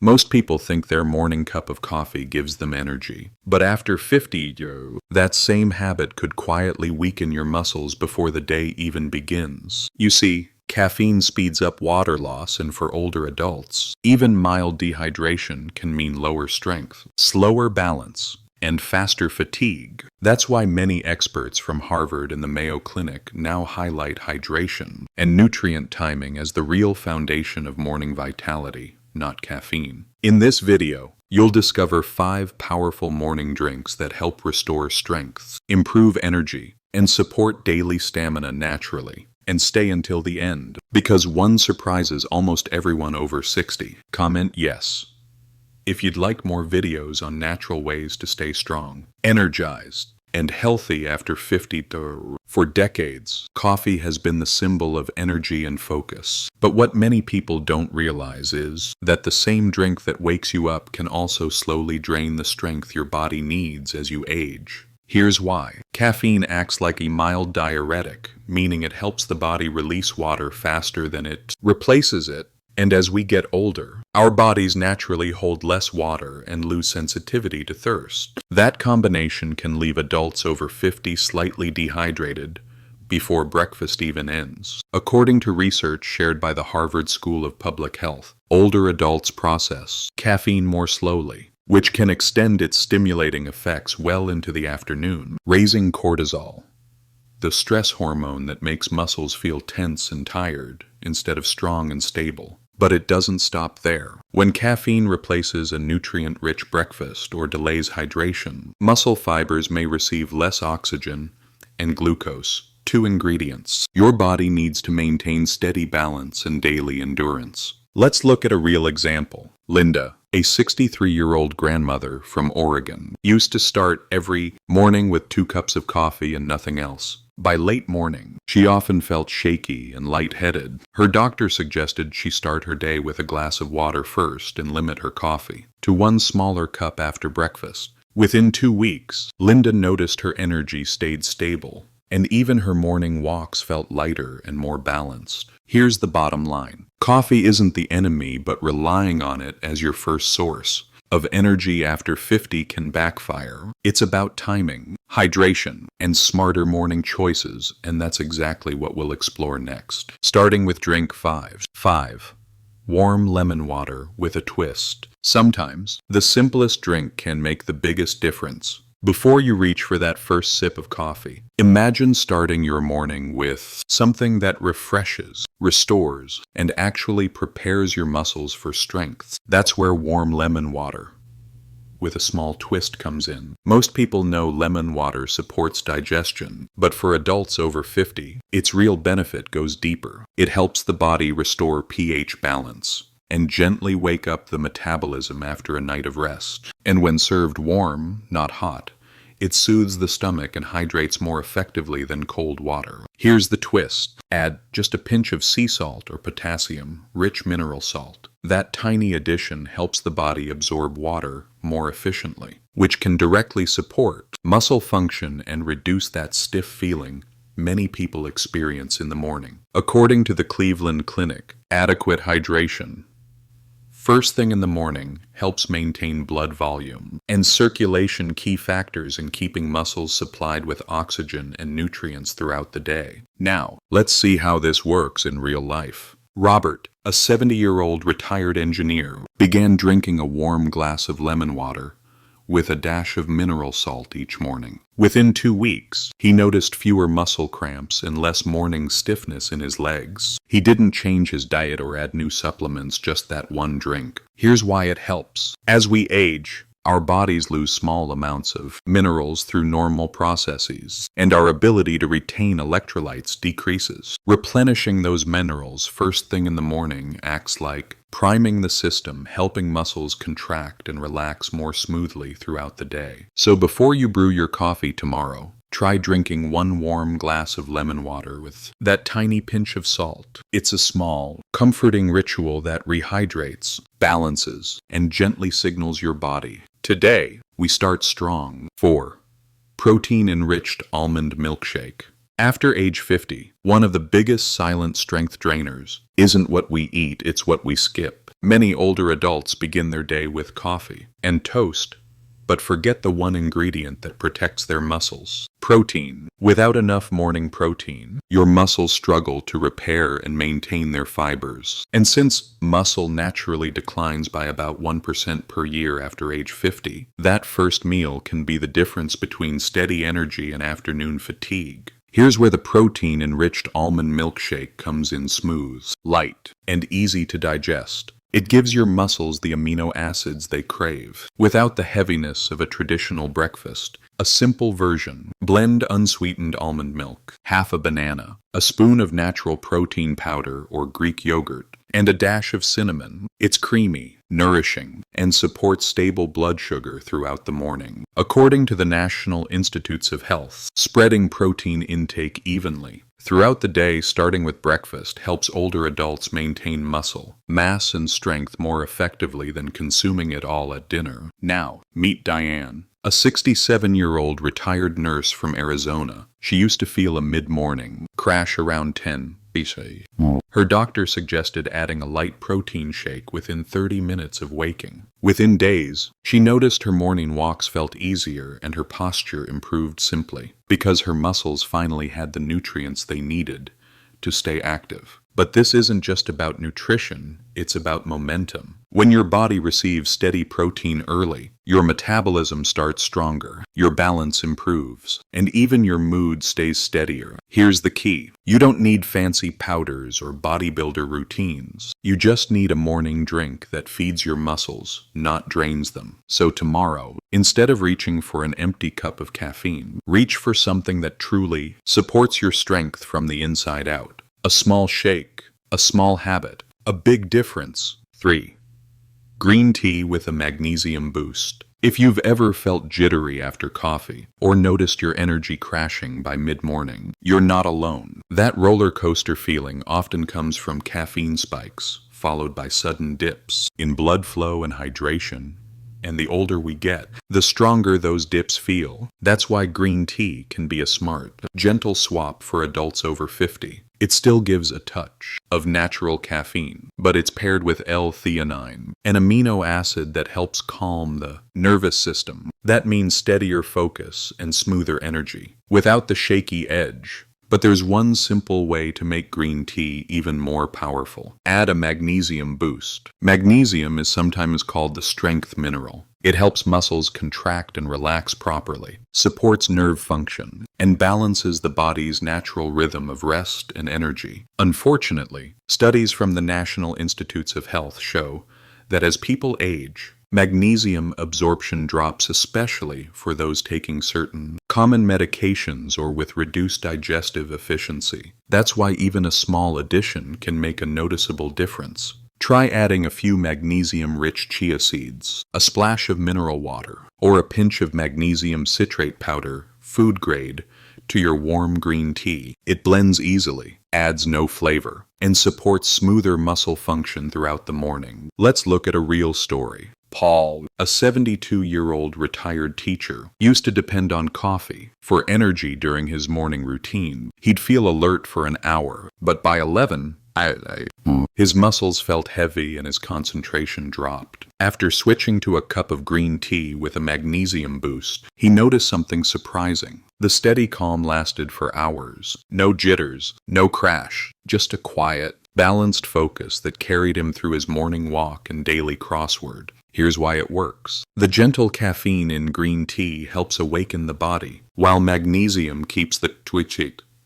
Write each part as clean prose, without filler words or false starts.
Most people think their morning cup of coffee gives them energy. But after 50, that same habit could quietly weaken your muscles before the day even begins. You see, caffeine speeds up water loss, and for older adults, even mild dehydration can mean lower strength, slower balance, and faster fatigue. That's why many experts from Harvard and the Mayo Clinic now highlight hydration and nutrient timing as the real foundation of morning vitality, not caffeine. In this video, you'll discover 5 powerful morning drinks that help restore strength, improve energy, and support daily stamina naturally. And stay until the end, because one surprises almost everyone over 60. Comment yes if you'd like more videos on natural ways to stay strong, energized, and healthy after 50. For decades, coffee has been the symbol of energy and focus. But what many people don't realize is that the same drink that wakes you up can also slowly drain the strength your body needs as you age. Here's why. Caffeine acts like a mild diuretic, meaning it helps the body release water faster than it replaces it. And as we get older, our bodies naturally hold less water and lose sensitivity to thirst. That combination can leave adults over 50 slightly dehydrated before breakfast even ends. According to research shared by the Harvard School of Public Health, older adults process caffeine more slowly, which can extend its stimulating effects well into the afternoon, raising cortisol, the stress hormone that makes muscles feel tense and tired instead of strong and stable. But it doesn't stop there. When caffeine replaces a nutrient-rich breakfast or delays hydration, muscle fibers may receive less oxygen and glucose, 2 ingredients your body needs to maintain steady balance and daily endurance. Let's look at a real example. Linda, a 63-year-old grandmother from Oregon, used to start every morning with 2 cups of coffee and nothing else. By late morning, she often felt shaky and lightheaded. Her doctor suggested she start her day with a glass of water first and limit her coffee to 1 smaller cup after breakfast. Within 2 weeks, Linda noticed her energy stayed stable, and even her morning walks felt lighter and more balanced. Here's the bottom line. Coffee isn't the enemy, but relying on it as your first source of energy after 50 can backfire. It's about timing, hydration, and smarter morning choices, and that's exactly what we'll explore next. Starting with drink 5. 5. Warm lemon water with a twist. Sometimes, the simplest drink can make the biggest difference. Before you reach for that first sip of coffee, imagine starting your morning with something that refreshes, restores, and actually prepares your muscles for strength. That's where warm lemon water with a small twist comes in. Most people know lemon water supports digestion, but for adults over 50, its real benefit goes deeper. It helps the body restore pH balance and gently wake up the metabolism after a night of rest. And when served warm, not hot, it soothes the stomach and hydrates more effectively than cold water. Here's the twist. Add just a pinch of sea salt or potassium-rich mineral salt. That tiny addition helps the body absorb water more efficiently, which can directly support muscle function and reduce that stiff feeling many people experience in the morning. According to the Cleveland Clinic, adequate hydration first thing in the morning helps maintain blood volume and circulation, key factors in keeping muscles supplied with oxygen and nutrients throughout the day. Now, let's see how this works in real life. Robert, a 70-year-old retired engineer, began drinking a warm glass of lemon water with a dash of mineral salt each morning. Within 2 weeks, he noticed fewer muscle cramps and less morning stiffness in his legs. He didn't change his diet or add new supplements, just that one drink. Here's why it helps. As we age, our bodies lose small amounts of minerals through normal processes, and our ability to retain electrolytes decreases. Replenishing those minerals first thing in the morning acts like priming the system, helping muscles contract and relax more smoothly throughout the day. So before you brew your coffee tomorrow, try drinking 1 warm glass of lemon water with that tiny pinch of salt. It's a small, comforting ritual that rehydrates, balances, and gently signals your body. Today, we start strong. 4. Protein-enriched almond milkshake. After age 50, one of the biggest silent strength drainers isn't what we eat, it's what we skip. Many older adults begin their day with coffee and toast, but forget the one ingredient that protects their muscles: protein. Without enough morning protein, your muscles struggle to repair and maintain their fibers. And since muscle naturally declines by about 1% per year after age 50, that first meal can be the difference between steady energy and afternoon fatigue. Here's where the protein-enriched almond milkshake comes in: smooth, light, and easy to digest. It gives your muscles the amino acids they crave, without the heaviness of a traditional breakfast. A simple version: blend unsweetened almond milk, half a banana, a spoon of natural protein powder or Greek yogurt, and a dash of cinnamon. It's creamy, nourishing, and supports stable blood sugar throughout the morning. According to the National Institutes of Health, spreading protein intake evenly throughout the day, starting with breakfast, helps older adults maintain muscle mass and strength more effectively than consuming it all at dinner. Now, meet Diane, a 67-year-old retired nurse from Arizona. She used to feel a mid-morning crash around 10 BC. Her doctor suggested adding a light protein shake within 30 minutes of waking. Within days, she noticed her morning walks felt easier and her posture improved, simply because her muscles finally had the nutrients they needed to stay active. But this isn't just about nutrition, it's about momentum. When your body receives steady protein early, your metabolism starts stronger, your balance improves, and even your mood stays steadier. Here's the key: you don't need fancy powders or bodybuilder routines. You just need a morning drink that feeds your muscles, not drains them. So tomorrow, instead of reaching for an empty cup of caffeine, reach for something that truly supports your strength from the inside out. A small shake, a small habit, a big difference. 3. Green tea with a magnesium boost. If you've ever felt jittery after coffee, or noticed your energy crashing by mid-morning, you're not alone. That roller coaster feeling often comes from caffeine spikes, followed by sudden dips in blood flow and hydration. And the older we get, the stronger those dips feel. That's why green tea can be a smart, gentle swap for adults over 50. It still gives a touch of natural caffeine, but it's paired with L-theanine, an amino acid that helps calm the nervous system. That means steadier focus and smoother energy, without the shaky edge. But there's one simple way to make green tea even more powerful. Add a magnesium boost. Magnesium is sometimes called the strength mineral. It helps muscles contract and relax properly, supports nerve function, and balances the body's natural rhythm of rest and energy. Unfortunately, studies from the National Institutes of Health show that as people age, magnesium absorption drops, especially for those taking certain common medications or with reduced digestive efficiency. That's why even a small addition can make a noticeable difference. Try adding a few magnesium-rich chia seeds, a splash of mineral water, or a pinch of magnesium citrate powder, food grade, to your warm green tea. It blends easily, adds no flavor, and supports smoother muscle function throughout the morning. Let's look at a real story. Paul, a 72-year-old retired teacher, used to depend on coffee for energy during his morning routine. He'd feel alert for an hour, but by 11, his muscles felt heavy and his concentration dropped. After switching to a cup of green tea with a magnesium boost, he noticed something surprising. The steady calm lasted for hours. No jitters, no crash, just a quiet, balanced focus that carried him through his morning walk and daily crossword. Here's why it works. The gentle caffeine in green tea helps awaken the body, while magnesium keeps the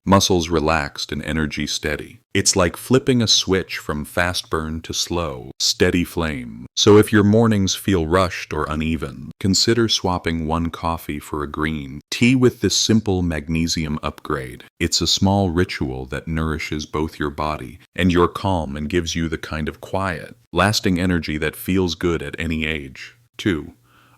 muscles relaxed and energy steady. It's like flipping a switch from fast burn to slow, steady flame. So if your mornings feel rushed or uneven, consider swapping one coffee for a green tea with this simple magnesium upgrade. It's a small ritual that nourishes both your body and your calm and gives you the kind of quiet, lasting energy that feels good at any age. 2.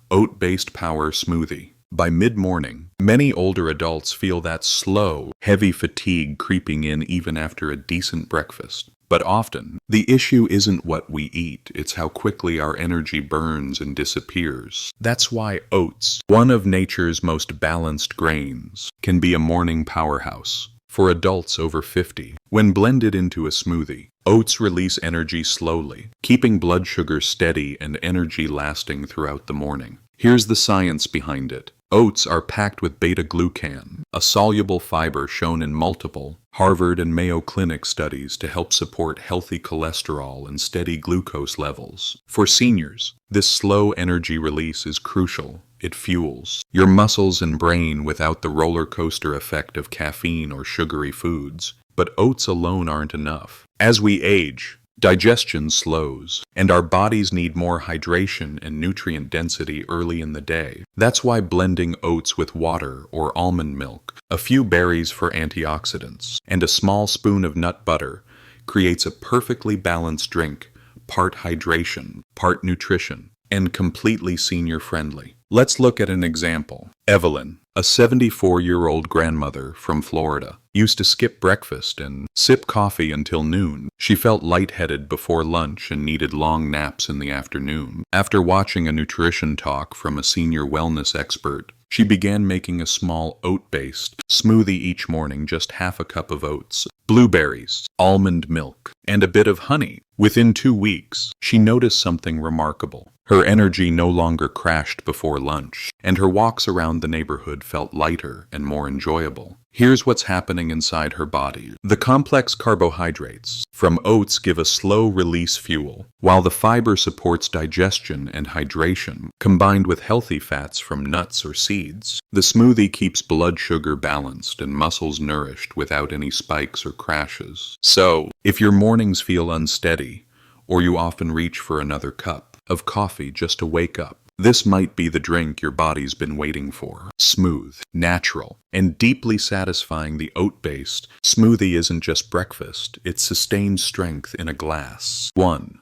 Oat-based power smoothie. By mid-morning, many older adults feel that slow, heavy fatigue creeping in even after a decent breakfast. But often, the issue isn't what we eat, it's how quickly our energy burns and disappears. That's why oats, one of nature's most balanced grains, can be a morning powerhouse. for adults over 50. When blended into a smoothie, oats release energy slowly, keeping blood sugar steady and energy lasting throughout the morning. Here's the science behind it. Oats are packed with beta-glucan, a soluble fiber shown in multiple Harvard and Mayo Clinic studies to help support healthy cholesterol and steady glucose levels. For seniors, this slow energy release is crucial. It fuels your muscles and brain without the roller coaster effect of caffeine or sugary foods. But oats alone aren't enough. As we age, digestion slows, and our bodies need more hydration and nutrient density early in the day. That's why blending oats with water or almond milk, a few berries for antioxidants, and a small spoon of nut butter creates a perfectly balanced drink, part hydration, part nutrition, and completely senior-friendly. Let's look at an example. Evelyn, a 74-year-old grandmother from Florida, used to skip breakfast and sip coffee until noon. She felt lightheaded before lunch and needed long naps in the afternoon. After watching a nutrition talk from a senior wellness expert, she began making a small oat-based smoothie each morning, just half a cup of oats, blueberries, almond milk, and a bit of honey. Within 2 weeks, she noticed something remarkable. Her energy no longer crashed before lunch, and her walks around the neighborhood felt lighter and more enjoyable. Here's what's happening inside her body. The complex carbohydrates from oats give a slow-release fuel, while the fiber supports digestion and hydration, combined with healthy fats from nuts or seeds. The smoothie keeps blood sugar balanced and muscles nourished without any spikes or crashes. So, if your mornings feel unsteady, or you often reach for another cup of coffee just to wake up, this might be the drink your body's been waiting for. Smooth, natural, and deeply satisfying, the oat-based smoothie isn't just breakfast, it's sustained strength in a glass. 1.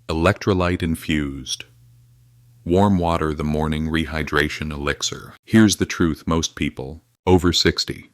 Electrolyte infused. Warm water, the morning rehydration elixir. Here's the truth: most people, over 60,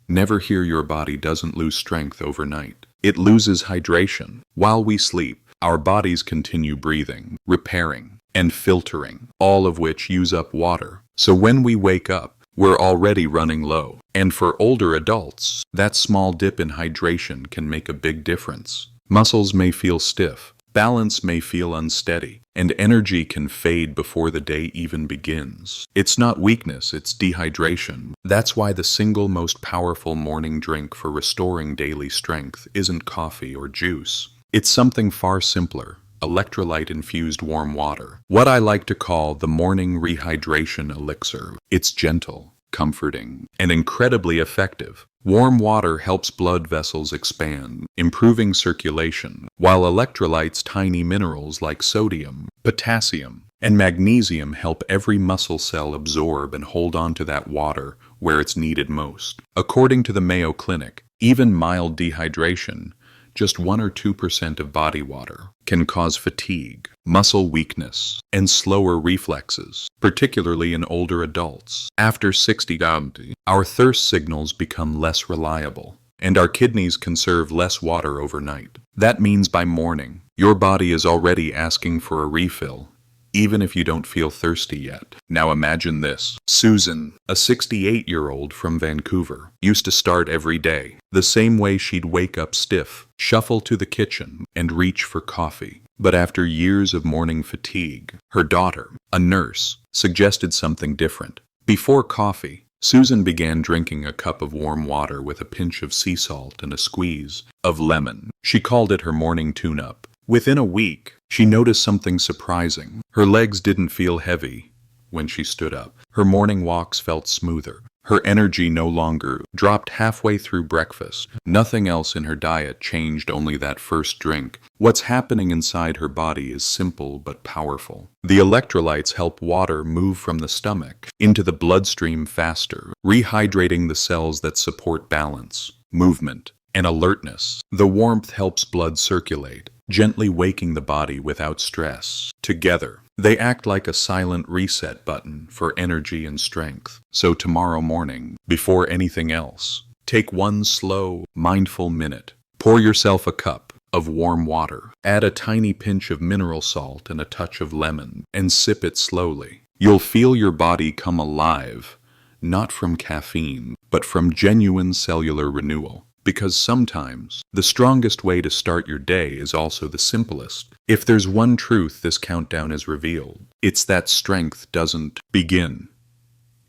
never hear your body doesn't lose strength overnight. It loses hydration. While we sleep, our bodies continue breathing, repairing, and filtering, all of which use up water. So when we wake up, we're already running low. And for older adults, that small dip in hydration can make a big difference. Muscles may feel stiff, balance may feel unsteady, and energy can fade before the day even begins. It's not weakness, it's dehydration. That's why the single most powerful morning drink for restoring daily strength isn't coffee or juice. It's something far simpler: electrolyte-infused warm water. What I like to call the morning rehydration elixir. It's gentle, comforting, and incredibly effective. Warm water helps blood vessels expand, improving circulation, while electrolytes, tiny minerals like sodium, potassium, and magnesium, help every muscle cell absorb and hold on to that water where it's needed most. According to the Mayo Clinic, even mild dehydration, just 1 or 2% of body water, can cause fatigue, muscle weakness, and slower reflexes, particularly in older adults. After 60, our thirst signals become less reliable, and our kidneys conserve less water overnight. That means by morning, your body is already asking for a refill, even if you don't feel thirsty yet. Now imagine this. Susan, a 68-year-old from Vancouver, used to start every day the same way. She'd wake up stiff, shuffle to the kitchen, and reach for coffee. But after years of morning fatigue, her daughter, a nurse, suggested something different. Before coffee, Susan began drinking a cup of warm water with a pinch of sea salt and a squeeze of lemon. She called it her morning tune-up. Within a week, she noticed something surprising. Her legs didn't feel heavy when she stood up. Her morning walks felt smoother. Her energy no longer dropped halfway through breakfast. Nothing else in her diet changed, only that first drink. What's happening inside her body is simple but powerful. The electrolytes help water move from the stomach into the bloodstream faster, rehydrating the cells that support balance, movement, and alertness. The warmth helps blood circulate, gently waking the body without stress. Together, they act like a silent reset button for energy and strength. So tomorrow morning, before anything else, take one slow, mindful minute. Pour yourself a cup of warm water. Add a tiny pinch of mineral salt and a touch of lemon, and sip it slowly. You'll feel your body come alive, not from caffeine, but from genuine cellular renewal. Because sometimes, the strongest way to start your day is also the simplest. If there's one truth this countdown has revealed, it's that strength doesn't begin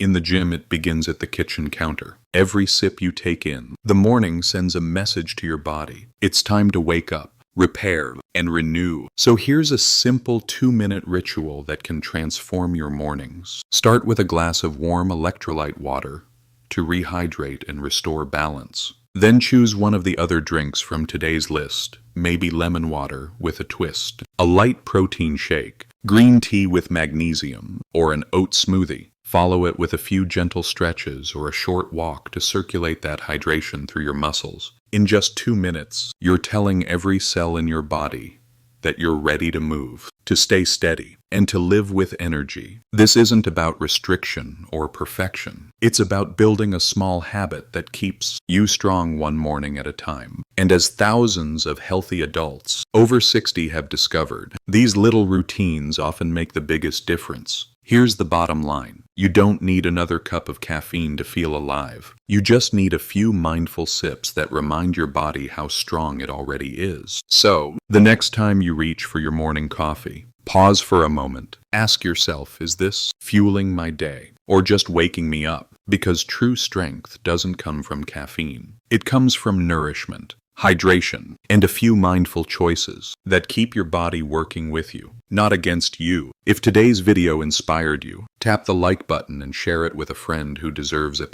in the gym, it begins at the kitchen counter. Every sip you take in, the morning sends a message to your body. It's time to wake up, repair, and renew. So here's a simple 2-minute ritual that can transform your mornings. Start with a glass of warm electrolyte water to rehydrate and restore balance. Then choose one of the other drinks from today's list, maybe lemon water with a twist, a light protein shake, green tea with magnesium, or an oat smoothie. Follow it with a few gentle stretches or a short walk to circulate that hydration through your muscles. In just 2 minutes, you're telling every cell in your body that you're ready to move, to stay steady, and to live with energy. This isn't about restriction or perfection. It's about building a small habit that keeps you strong one morning at a time. And as thousands of healthy adults over 60 have discovered, these little routines often make the biggest difference. Here's the bottom line. You don't need another cup of caffeine to feel alive. You just need a few mindful sips that remind your body how strong it already is. So, the next time you reach for your morning coffee, pause for a moment. Ask yourself, is this fueling my day or just waking me up? Because true strength doesn't come from caffeine. It comes from nourishment, hydration, and a few mindful choices that keep your body working with you, not against you. If today's video inspired you, tap the like button and share it with a friend who deserves a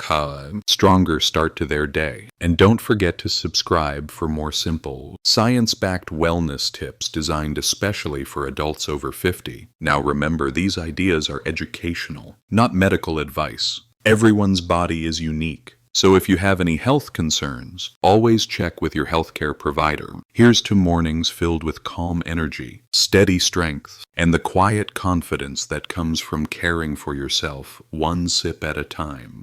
stronger start to their day. And don't forget to subscribe for more simple, science-backed wellness tips designed especially for adults over 50. Now remember, these ideas are educational, not medical advice. Everyone's body is unique. So if you have any health concerns, always check with your healthcare provider. Here's to mornings filled with calm energy, steady strength, and the quiet confidence that comes from caring for yourself one sip at a time.